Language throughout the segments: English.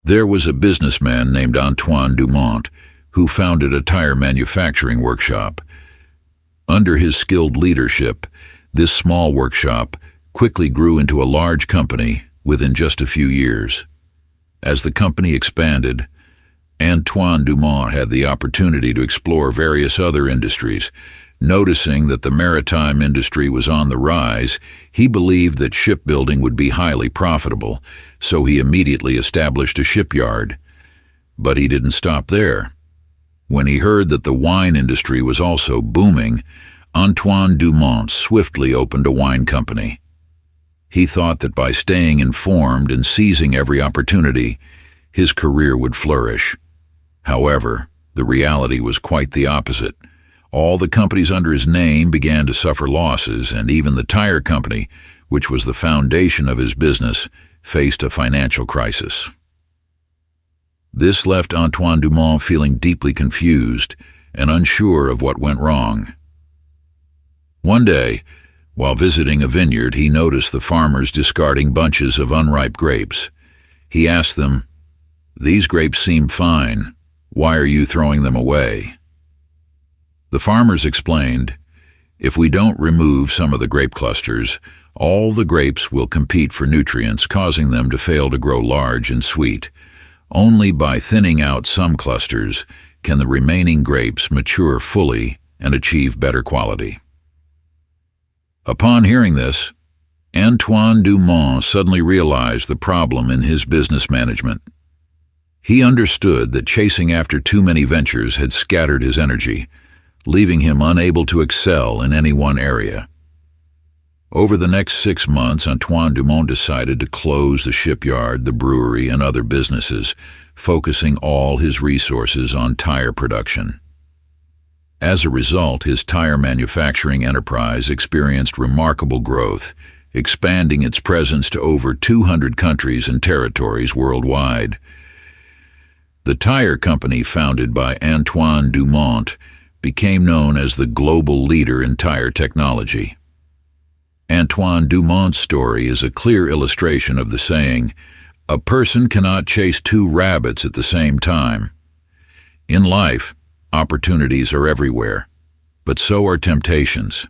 There was a businessman named Antoine Dumont who founded a tire manufacturing workshop. Under his skilled leadership, this small workshop quickly grew into a large company within just a few years. As the company expanded, Antoine Dumont had the opportunity to explore various other industries. Noticing that the maritime industry was on the rise, he believed that shipbuilding would be highly profitable, so he immediately established a shipyard. But he didn't stop there. When he heard that the wine industry was also booming, Antoine Dumont swiftly opened a wine company. He thought that by staying informed and seizing every opportunity, his career would flourish. However, the reality was quite the opposite. All the companies under his name began to suffer losses, and even the tire company, which was the foundation of his business, faced a financial crisis. This left Antoine Dumont feeling deeply confused and unsure of what went wrong. One day, while visiting a vineyard, he noticed the farmers discarding bunches of unripe grapes. He asked them, "These grapes seem fine. Why are you throwing them away?" The farmers explained, "If we don't remove some of the grape clusters, all the grapes will compete for nutrients, causing them to fail to grow large and sweet. Only by thinning out some clusters can the remaining grapes mature fully and achieve better quality." Upon hearing this, Antoine Dumont suddenly realized the problem in his business management. He understood that chasing after too many ventures had scattered his energy, leaving him unable to excel in any one area. Over the next 6 months, Antoine Dumont decided to close the shipyard, the brewery, and other businesses, focusing all his resources on tire production. As a result, his tire manufacturing enterprise experienced remarkable growth, expanding its presence to over 200 countries and territories worldwide. The tire company founded by Antoine Dumont became known as the global leader in tire technology. Antoine Dumont's story is a clear illustration of the saying, "A person cannot chase 2 rabbits at the same time." In life, opportunities are everywhere, but so are temptations.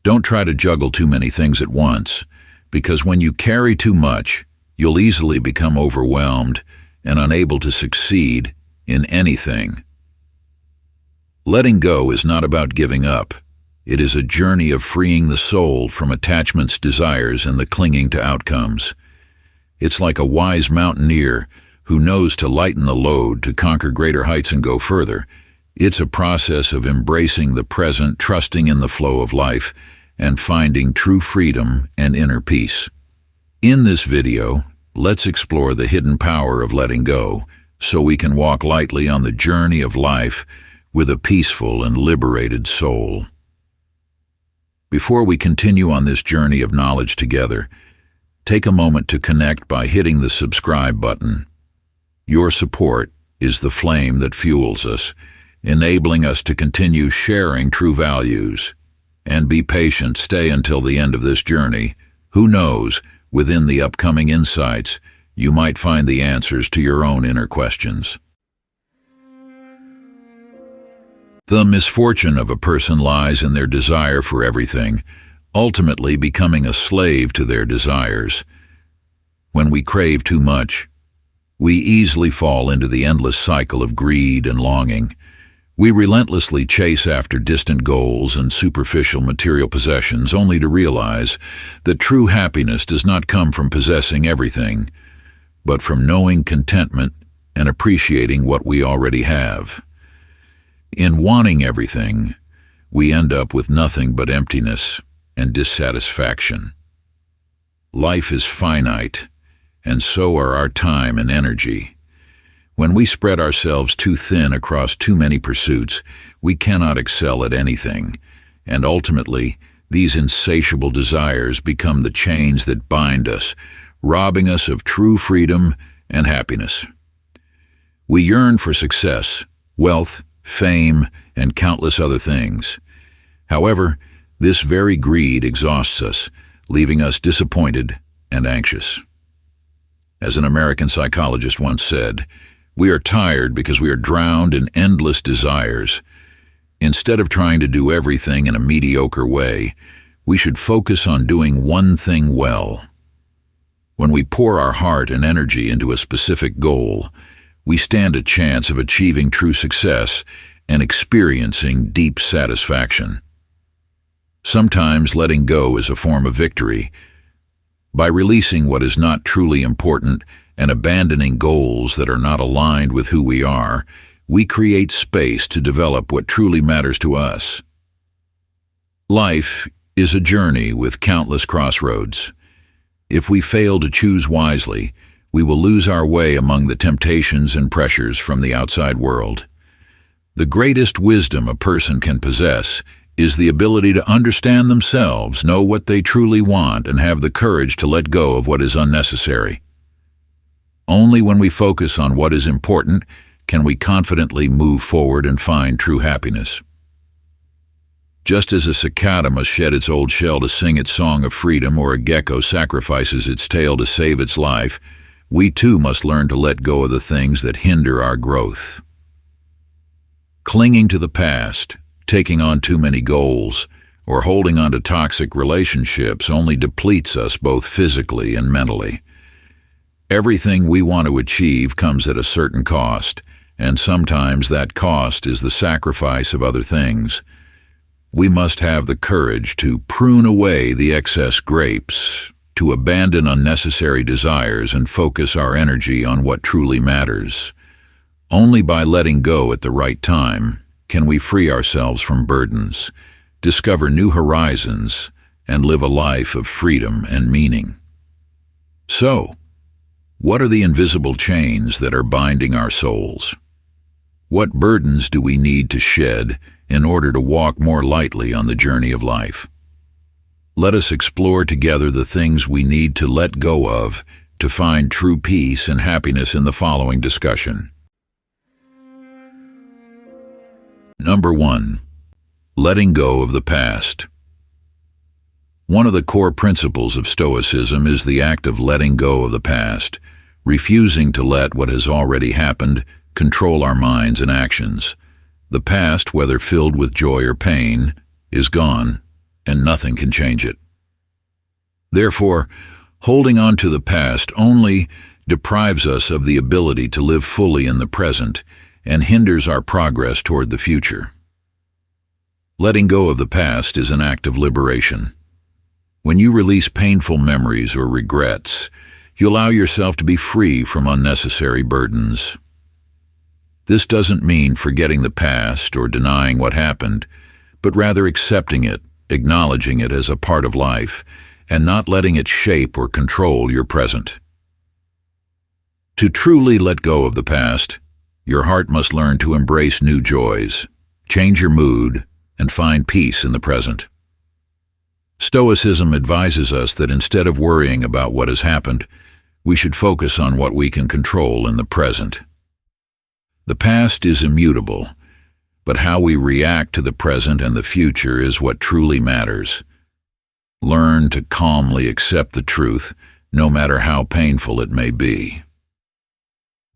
Don't try to juggle too many things at once, because when you carry too much, you'll easily become overwhelmed and unable to succeed in anything. Letting go is not about giving up. It is a journey of freeing the soul from attachments, desires, and the clinging to outcomes. It's like a wise mountaineer who knows to lighten the load to conquer greater heights and go further. It's a process of embracing the present, trusting in the flow of life, and finding true freedom and inner peace. In this video, let's explore the hidden power of letting go, so we can walk lightly on the journey of life with a peaceful and liberated soul. Before we continue on this journey of knowledge together, take a moment to connect by hitting the subscribe button. Your support is the flame that fuels us, enabling us to continue sharing true values. And be patient, stay until the end of this journey. Who knows, within the upcoming insights, you might find the answers to your own inner questions. The misfortune of a person lies in their desire for everything, ultimately becoming a slave to their desires. When we crave too much, we easily fall into the endless cycle of greed and longing. We relentlessly chase after distant goals and superficial material possessions, only to realize that true happiness does not come from possessing everything, but from knowing contentment and appreciating what we already have. In wanting everything, we end up with nothing but emptiness and dissatisfaction. Life is finite, and so are our time and energy. When we spread ourselves too thin across too many pursuits, we cannot excel at anything, and ultimately, these insatiable desires become the chains that bind us, robbing us of true freedom and happiness. We yearn for success, wealth, fame, and countless other things. However, this very greed exhausts us, leaving us disappointed and anxious. As an American psychologist once said, we are tired because we are drowned in endless desires. Instead of trying to do everything in a mediocre way, we should focus on doing one thing well. When we pour our heart and energy into a specific goal, we stand a chance of achieving true success and experiencing deep satisfaction. Sometimes letting go is a form of victory. By releasing what is not truly important and abandoning goals that are not aligned with who we are, we create space to develop what truly matters to us. Life is a journey with countless crossroads. If we fail to choose wisely, we will lose our way among the temptations and pressures from the outside world. The greatest wisdom a person can possess is the ability to understand themselves, know what they truly want, and have the courage to let go of what is unnecessary. Only when we focus on what is important can we confidently move forward and find true happiness. Just as a cicada must shed its old shell to sing its song of freedom, or a gecko sacrifices its tail to save its life, we too must learn to let go of the things that hinder our growth. Clinging to the past, taking on too many goals, or holding on to toxic relationships only depletes us both physically and mentally. Everything we want to achieve comes at a certain cost, and sometimes that cost is the sacrifice of other things. We must have the courage to prune away the excess grapes, to abandon unnecessary desires and focus our energy on what truly matters. Only by letting go at the right time can we free ourselves from burdens, discover new horizons, and live a life of freedom and meaning. So, what are the invisible chains that are binding our souls? What burdens do we need to shed in order to walk more lightly on the journey of life? Let us explore together the things we need to let go of to find true peace and happiness in the following discussion. Number 1. Letting go of the past. One of the core principles of Stoicism is the act of letting go of the past, refusing to let what has already happened control our minds and actions. The past, whether filled with joy or pain, is gone, and nothing can change it. Therefore, holding on to the past only deprives us of the ability to live fully in the present and hinders our progress toward the future. Letting go of the past is an act of liberation. When you release painful memories or regrets, you allow yourself to be free from unnecessary burdens. This doesn't mean forgetting the past or denying what happened, but rather accepting it, acknowledging it as a part of life, and not letting it shape or control your present. To truly let go of the past, your heart must learn to embrace new joys, change your mood, and find peace in the present. Stoicism advises us that instead of worrying about what has happened, we should focus on what we can control in the present. The past is immutable, but how we react to the present and the future is what truly matters. Learn to calmly accept the truth, no matter how painful it may be.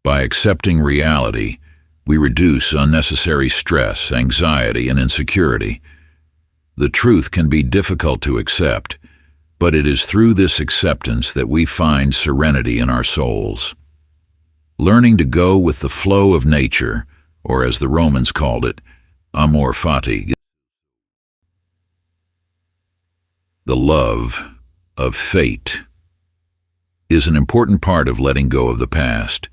By accepting reality, we reduce unnecessary stress, anxiety, and insecurity. The truth can be difficult to accept, but it is through this acceptance that we find serenity in our souls. Learning to go with the flow of nature, or as the Romans called it, amor fati, the love of fate, is an important part of letting go of the past.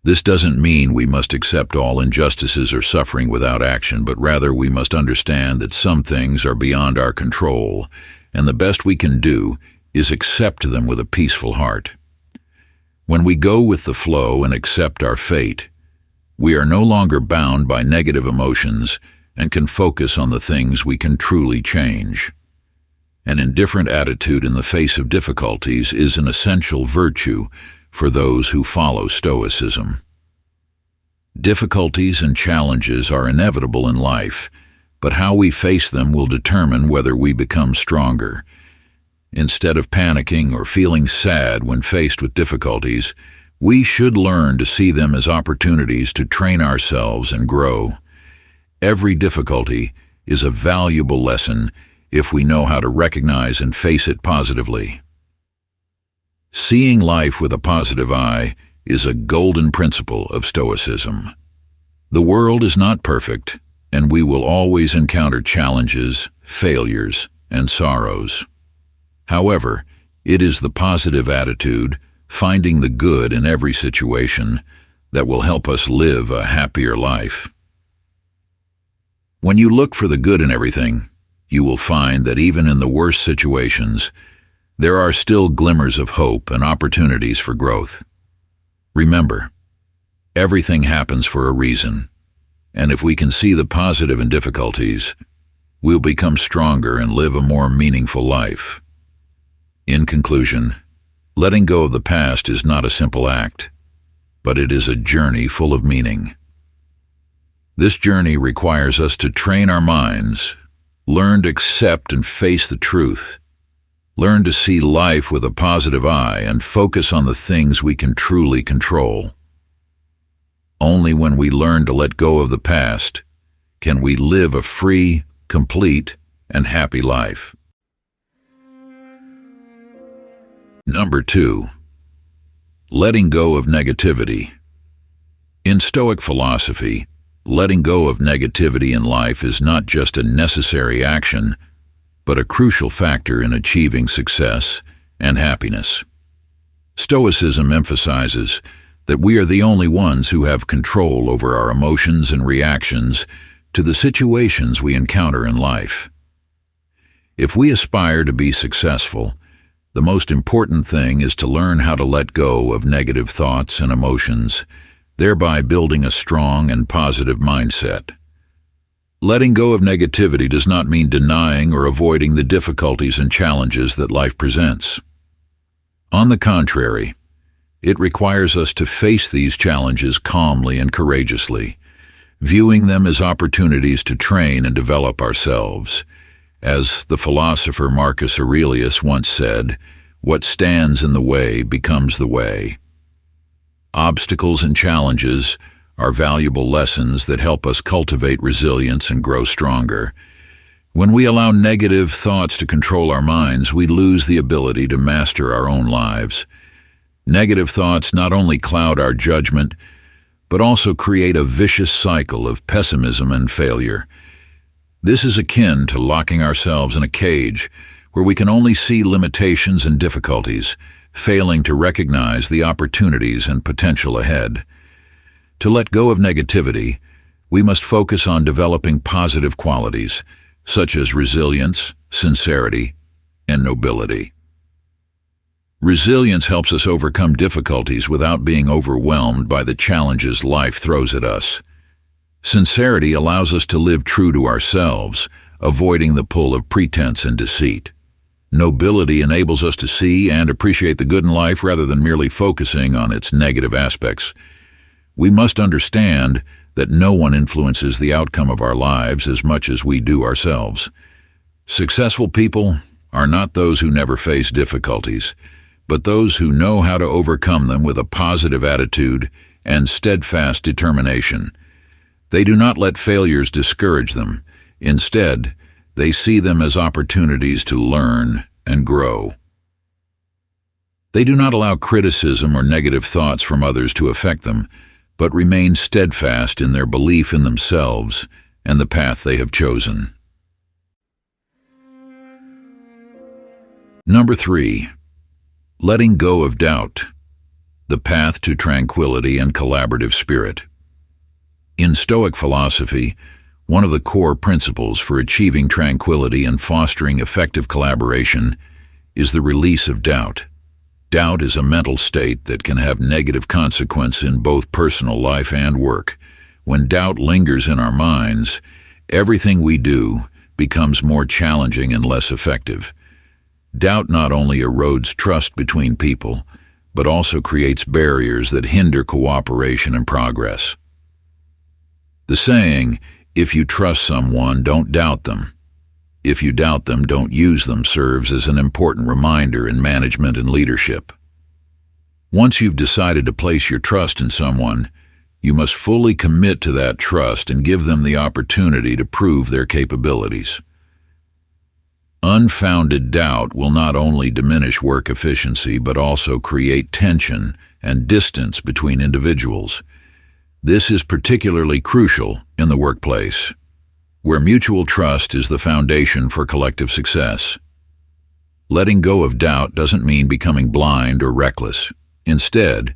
This doesn't mean we must accept all injustices or suffering without action, but rather we must understand that some things are beyond our control, and the best we can do is accept them with a peaceful heart. When we go with the flow and accept our fate, we are no longer bound by negative emotions and can focus on the things we can truly change. An indifferent attitude in the face of difficulties is an essential virtue for those who follow Stoicism. Difficulties and challenges are inevitable in life, but how we face them will determine whether we become stronger. Instead of panicking or feeling sad when faced with difficulties, we should learn to see them as opportunities to train ourselves and grow. Every difficulty is a valuable lesson if we know how to recognize and face it positively. Seeing life with a positive eye is a golden principle of Stoicism. The world is not perfect, and we will always encounter challenges, failures, and sorrows. However, it is the positive attitude, finding the good in every situation, that will help us live a happier life. When you look for the good in everything, you will find that even in the worst situations, there are still glimmers of hope and opportunities for growth. Remember, everything happens for a reason, and if we can see the positive in difficulties, we'll become stronger and live a more meaningful life. In conclusion, letting go of the past is not a simple act, but it is a journey full of meaning. This journey requires us to train our minds, learn to accept and face the truth, learn to see life with a positive eye, and focus on the things we can truly control. Only when we learn to let go of the past can we live a free, complete, and happy life. Number 2. Letting go of negativity. In Stoic philosophy, letting go of negativity in life is not just a necessary action, but a crucial factor in achieving success and happiness. Stoicism emphasizes that we are the only ones who have control over our emotions and reactions to the situations we encounter in life. If we aspire to be successful, the most important thing is to learn how to let go of negative thoughts and emotions, thereby building a strong and positive mindset. Letting go of negativity does not mean denying or avoiding the difficulties and challenges that life presents. On the contrary, it requires us to face these challenges calmly and courageously, viewing them as opportunities to train and develop ourselves. As the philosopher Marcus Aurelius once said, "What stands in the way becomes the way." Obstacles and challenges are valuable lessons that help us cultivate resilience and grow stronger. When we allow negative thoughts to control our minds, we lose the ability to master our own lives. Negative thoughts not only cloud our judgment, but also create a vicious cycle of pessimism and failure. This is akin to locking ourselves in a cage where we can only see limitations and difficulties, failing to recognize the opportunities and potential ahead. To let go of negativity, we must focus on developing positive qualities, such as resilience, sincerity, and nobility. Resilience helps us overcome difficulties without being overwhelmed by the challenges life throws at us. Sincerity allows us to live true to ourselves, avoiding the pull of pretense and deceit. Nobility enables us to see and appreciate the good in life rather than merely focusing on its negative aspects. We must understand that no one influences the outcome of our lives as much as we do ourselves. Successful people are not those who never face difficulties, but those who know how to overcome them with a positive attitude and steadfast determination. They do not let failures discourage them. Instead, they see them as opportunities to learn and grow. They do not allow criticism or negative thoughts from others to affect them, but remain steadfast in their belief in themselves and the path they have chosen. Number 3. Letting go of doubt. The path to tranquility and collaborative spirit. In Stoic philosophy, one of the core principles for achieving tranquility and fostering effective collaboration is the release of doubt. Doubt is a mental state that can have negative consequence in both personal life and work. When doubt lingers in our minds, everything we do becomes more challenging and less effective. Doubt not only erodes trust between people, but also creates barriers that hinder cooperation and progress. The saying, "If you trust someone, don't doubt them," If you doubt them, don't use them serves as an important reminder in management and leadership. Once you've decided to place your trust in someone, you must fully commit to that trust and give them the opportunity to prove their capabilities. Unfounded doubt will not only diminish work efficiency but also create tension and distance between individuals. This is particularly crucial in the workplace, where mutual trust is the foundation for collective success. Letting go of doubt doesn't mean becoming blind or reckless. Instead,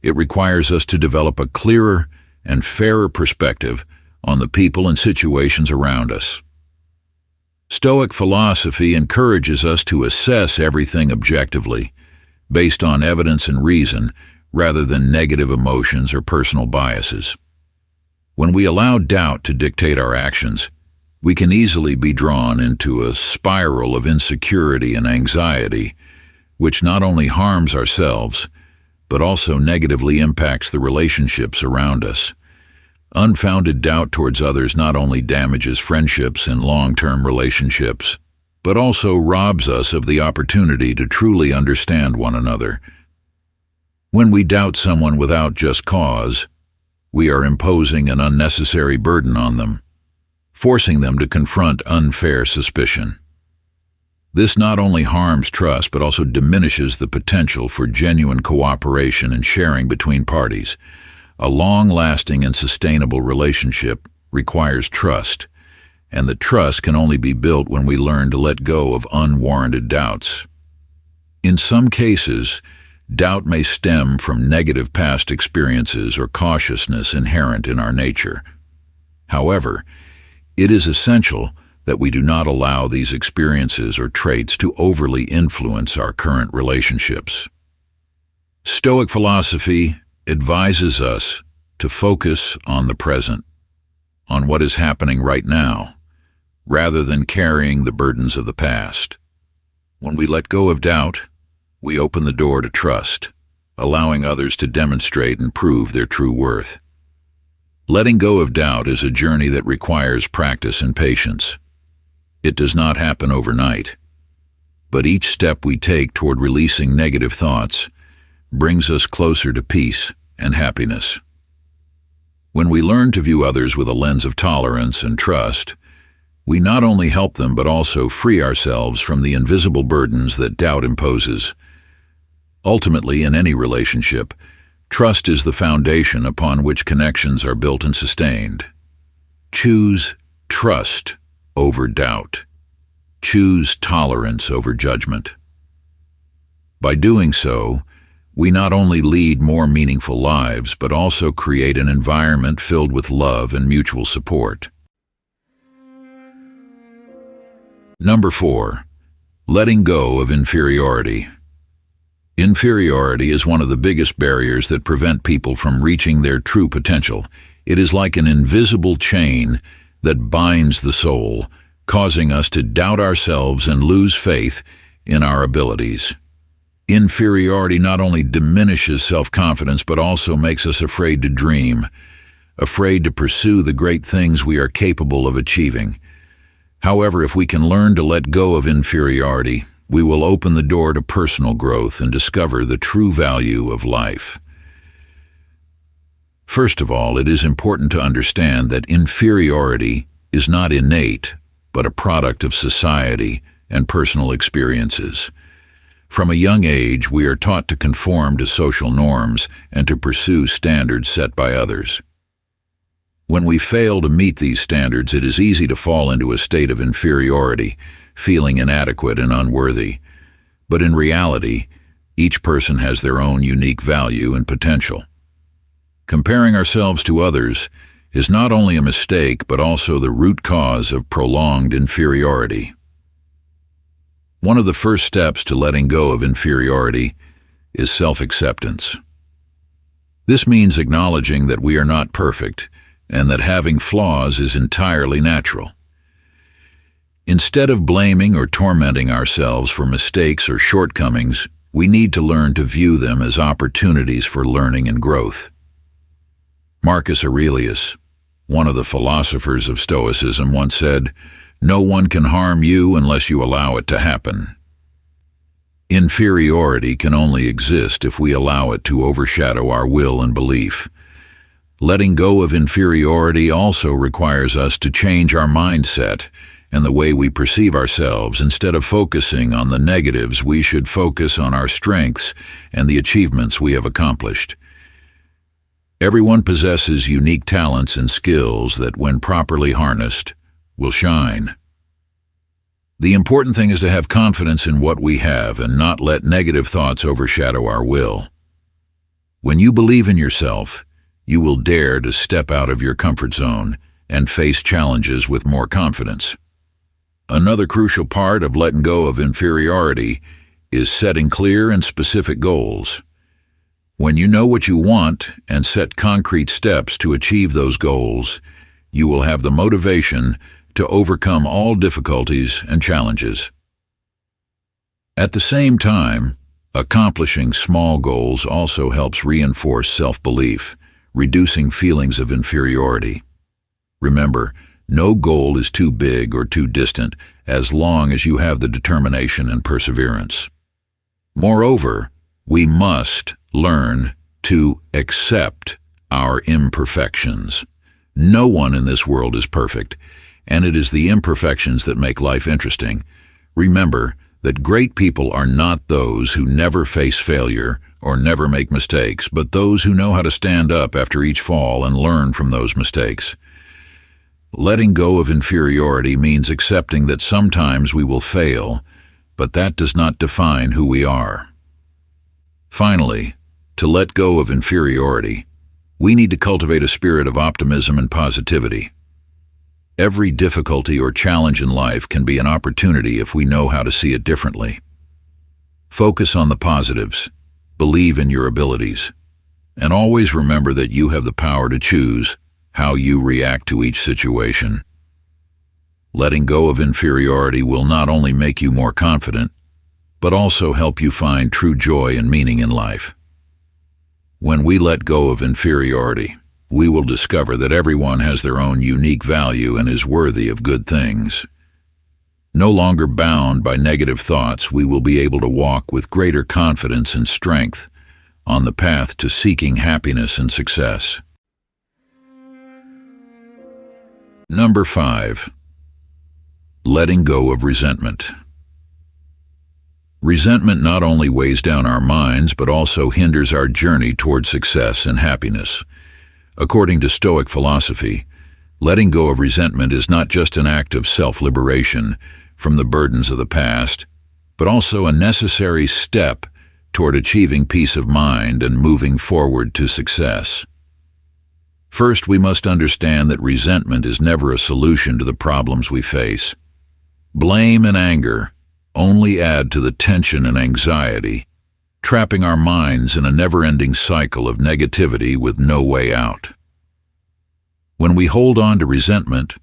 it requires us to develop a clearer and fairer perspective on the people and situations around us. Stoic philosophy encourages us to assess everything objectively, based on evidence and reason, rather than negative emotions or personal biases. When we allow doubt to dictate our actions, we can easily be drawn into a spiral of insecurity and anxiety, which not only harms ourselves, but also negatively impacts the relationships around us. Unfounded doubt towards others not only damages friendships and long-term relationships, but also robs us of the opportunity to truly understand one another. When we doubt someone without just cause, we are imposing an unnecessary burden on them, forcing them to confront unfair suspicion. This not only harms trust but also diminishes the potential for genuine cooperation and sharing between parties. A long-lasting and sustainable relationship requires trust, and the trust can only be built when we learn to let go of unwarranted doubts. In some cases, doubt may stem from negative past experiences or cautiousness inherent in our nature. However, it is essential that we do not allow these experiences or traits to overly influence our current relationships. Stoic philosophy advises us to focus on the present, on what is happening right now, rather than carrying the burdens of the past. When we let go of doubt, we open the door to trust, allowing others to demonstrate and prove their true worth. Letting go of doubt is a journey that requires practice and patience. It does not happen overnight, but each step we take toward releasing negative thoughts brings us closer to peace and happiness. When we learn to view others with a lens of tolerance and trust, we not only help them but also free ourselves from the invisible burdens that doubt imposes. Ultimately, in any relationship, trust is the foundation upon which connections are built and sustained. Choose trust over doubt. Choose tolerance over judgment. By doing so, we not only lead more meaningful lives, but also create an environment filled with love and mutual support. Number 4. Letting go of inferiority. Inferiority is one of the biggest barriers that prevent people from reaching their true potential. It is like an invisible chain that binds the soul, causing us to doubt ourselves and lose faith in our abilities. Inferiority not only diminishes self-confidence but also makes us afraid to dream, afraid to pursue the great things we are capable of achieving. However, if we can learn to let go of inferiority, we will open the door to personal growth and discover the true value of life. First of all, it is important to understand that inferiority is not innate, but a product of society and personal experiences. From a young age, we are taught to conform to social norms and to pursue standards set by others. When we fail to meet these standards, it is easy to fall into a state of inferiority, feeling inadequate and unworthy. But in reality, each person has their own unique value and potential. Comparing ourselves to others is not only a mistake, but also the root cause of prolonged inferiority. One of the first steps to letting go of inferiority is self-acceptance. This means acknowledging that we are not perfect and that having flaws is entirely natural. Instead of blaming or tormenting ourselves for mistakes or shortcomings, we need to learn to view them as opportunities for learning and growth. Marcus Aurelius, one of the philosophers of Stoicism, once said, No one can harm you unless you allow it to happen. Inferiority can only exist if we allow it to overshadow our will and belief. Letting go of inferiority also requires us to change our mindset and the way we perceive ourselves. Instead of focusing on the negatives, we should focus on our strengths and the achievements we have accomplished. Everyone possesses unique talents and skills that, when properly harnessed, will shine. The important thing is to have confidence in what we have and not let negative thoughts overshadow our will. When you believe in yourself, you will dare to step out of your comfort zone and face challenges with more confidence. Another crucial part of letting go of inferiority is setting clear and specific goals. When you know what you want and set concrete steps to achieve those goals, you will have the motivation to overcome all difficulties and challenges. At the same time, accomplishing small goals also helps reinforce self-belief, reducing feelings of inferiority. Remember, no goal is too big or too distant as long as you have the determination and perseverance. Moreover, we must learn to accept our imperfections. No one in this world is perfect, and it is the imperfections that make life interesting. Remember that great people are not those who never face failure or never make mistakes, but those who know how to stand up after each fall and learn from those mistakes. Letting go of inferiority means accepting that sometimes we will fail, but that does not define who we are. Finally, to let go of inferiority, we need to cultivate a spirit of optimism and positivity. Every difficulty or challenge in life can be an opportunity if we know how to see it differently. Focus on the positives, believe in your abilities, and always remember that you have the power to choose how you react to each situation. Letting go of inferiority will not only make you more confident, but also help you find true joy and meaning in life. When we let go of inferiority, we will discover that everyone has their own unique value and is worthy of good things. No longer bound by negative thoughts, we will be able to walk with greater confidence and strength on the path to seeking happiness and success. Number 5. Letting go of resentment. Resentment not only weighs down our minds, but also hinders our journey toward success and happiness. According to Stoic philosophy, letting go of resentment is not just an act of self-liberation from the burdens of the past, but also a necessary step toward achieving peace of mind and moving forward to success. First, we must understand that resentment is never a solution to the problems we face. Blame and anger only add to the tension and anxiety, trapping our minds in a never-ending cycle of negativity with no way out. When we hold on to resentment,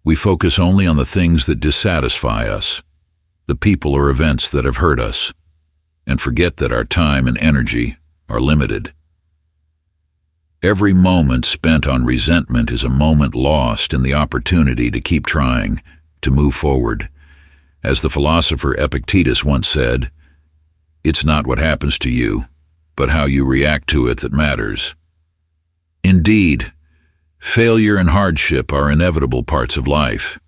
we focus only on the things that dissatisfy us, the people or events that have hurt us, and forget that our time and energy are limited. Every moment spent on resentment is a moment lost in the opportunity to keep trying, to move forward. As the philosopher Epictetus once said, "It's not what happens to you, but how you react to it that matters." Indeed, failure and hardship are inevitable parts of life,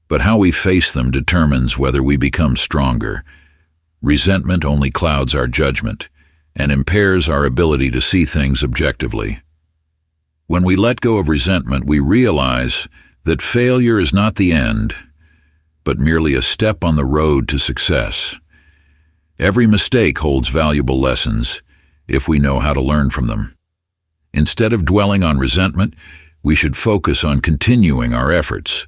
but how we face them determines whether we become stronger. Resentment only clouds our judgment and impairs our ability to see things objectively. When we let go of resentment, we realize that failure is not the end, but merely a step on the road to success. Every mistake holds valuable lessons if we know how to learn from them. Instead of dwelling on resentment, we should focus on continuing our efforts.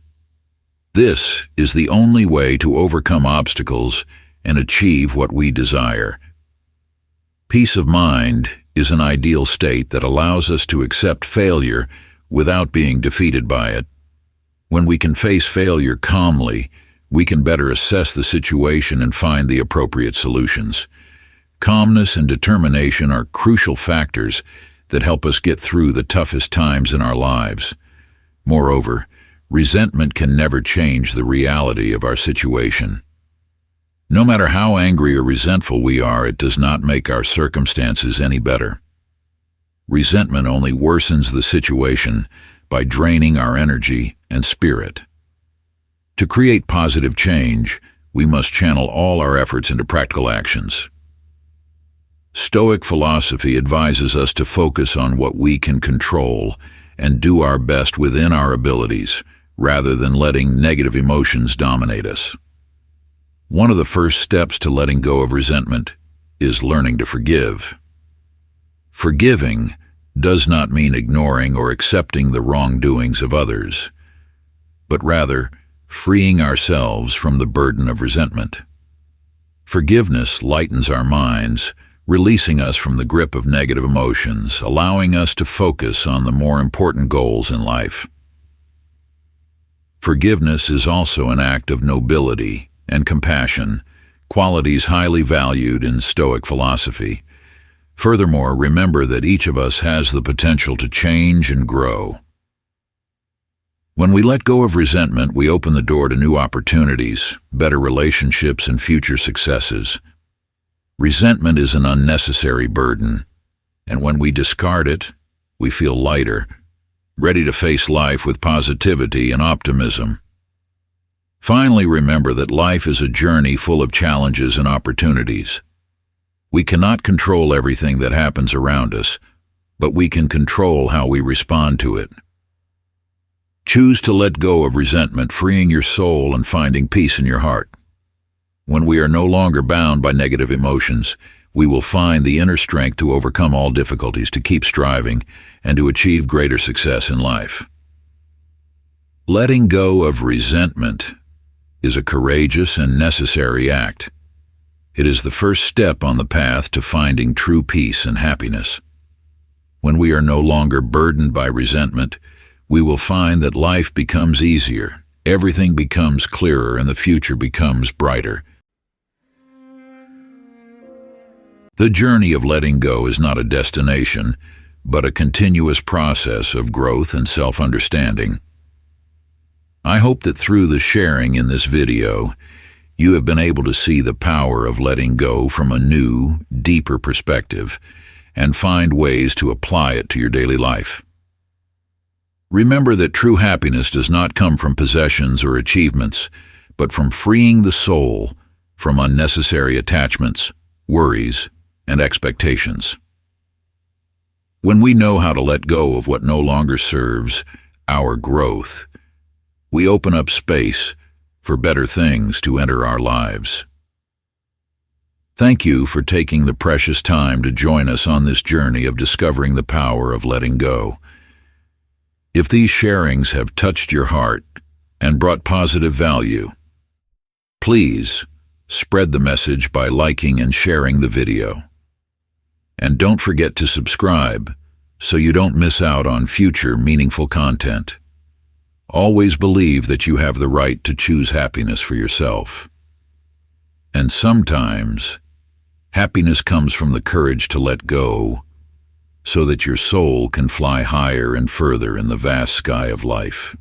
This is the only way to overcome obstacles and achieve what we desire. Peace of mind is an ideal state that allows us to accept failure without being defeated by it. When we can face failure calmly, we can better assess the situation and find the appropriate solutions. Calmness and determination are crucial factors that help us get through the toughest times in our lives. Moreover, Resentment can never change the reality of our situation. No matter how angry or resentful we are, it does not make our circumstances any better. Resentment only worsens the situation by draining our energy and spirit. To create positive change, we must channel all our efforts into practical actions. Stoic philosophy advises us to focus on what we can control and do our best within our abilities, rather than letting negative emotions dominate us. One of the first steps to letting go of resentment is learning to forgive. Forgiving does not mean ignoring or accepting the wrongdoings of others, but rather freeing ourselves from the burden of resentment. Forgiveness lightens our minds, releasing us from the grip of negative emotions, allowing us to focus on the more important goals in life. Forgiveness is also an act of nobility and compassion, qualities highly valued in Stoic philosophy. Furthermore, remember that each of us has the potential to change and grow. When we let go of resentment, we open the door to new opportunities, better relationships, and future successes. Resentment is an unnecessary burden, and when we discard it, we feel lighter, ready to face life with positivity and optimism. Finally, remember that life is a journey full of challenges and opportunities. We cannot control everything that happens around us, but we can control how we respond to it. Choose to let go of resentment, freeing your soul and finding peace in your heart. When we are no longer bound by negative emotions, we will find the inner strength to overcome all difficulties, to keep striving, and to achieve greater success in life. Letting go of resentment is a courageous and necessary act. It is the first step on the path to finding true peace and happiness. When we are no longer burdened by resentment, we will find that life becomes easier, everything becomes clearer, and the future becomes brighter. The journey of letting go is not a destination, but a continuous process of growth and self-understanding. I hope that through the sharing in this video, you have been able to see the power of letting go from a new, deeper perspective and find ways to apply it to your daily life. Remember that true happiness does not come from possessions or achievements, but from freeing the soul from unnecessary attachments, worries, and expectations. When we know how to let go of what no longer serves our growth, we open up space for better things to enter our lives. Thank you for taking the precious time to join us on this journey of discovering the power of letting go. If these sharings have touched your heart and brought positive value, please spread the message by liking and sharing the video. And don't forget to subscribe so you don't miss out on future meaningful content. Always believe that you have the right to choose happiness for yourself. And sometimes, happiness comes from the courage to let go, so that your soul can fly higher and further in the vast sky of life.